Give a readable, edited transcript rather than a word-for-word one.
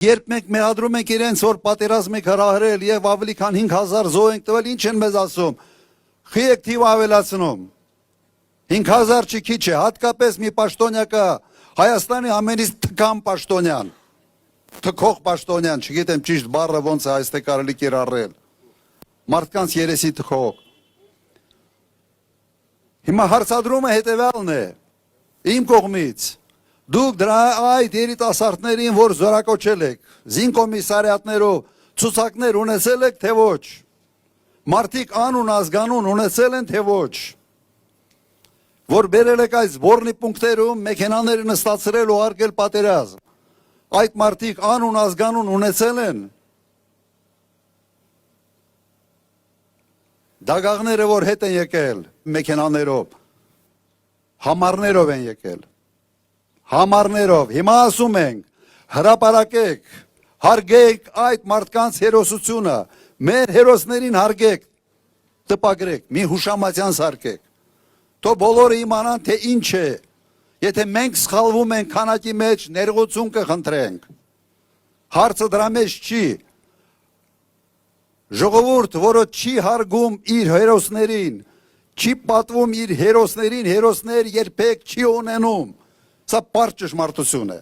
Երբ մենք մեղադրում ենք իրենց, որ պատերազմ եք հրահրել եւ ավելի քան 5000 զոհ ենք տվել, ինչ են մեզ ասում։ Խի եք թիվ ավելացնում։ 5000 չի քիչ է, հատկապես մի պաշտոնյա կա, Հայաստանի ամենից թքամ պաշտոնյան։ Թքող պաշտոնյան, չգիտեմ ճիշտ բառը ոնց է այստեղ կարելի կիրառել։ Մարդկանց երեսի թքող։ Հիմա հարցադրումը հետևյալն է։ Իմ կողմից դուք դրա այդ երիտասարդներին, որ զորակոչել եք, զինկոմիսարիատներով ցուցակներ ունեցել եք, թե ոչ։ Մարդիկ անուն ազգանուն ունեցել են, թե ոչ։ Որ բերել եք այս զբորնի պունկտերում մեքենաները նստացրել ու արկել պատերազմ։ Այդ մարդիկ անուն ազգանուն ունեցել են։ Դագաղները, որ հետ են եկել մեքենաներով, համարներով են եկել։ Համարներով, հիմա ասում ենք, հրապարակեք, հարգեք այդ մարդկանց հերոսությունը, մեր հերոսներին հարգեք, տպագրեք, մի հուշամատյան սարքեք, թող բոլորը իմանան, թե ինչ է, եթե մենք սխալվում ենք քանակի մեջ, ներողություն կխնդրենք, հարցը դրա մեջ չի, ժողովուրդ, որը չի հարգում իր հերոսներին, չի պատվում իր հերոսներին, հերոսներ երբեք չի ունենում, սա պարզ ճշմարտություն է։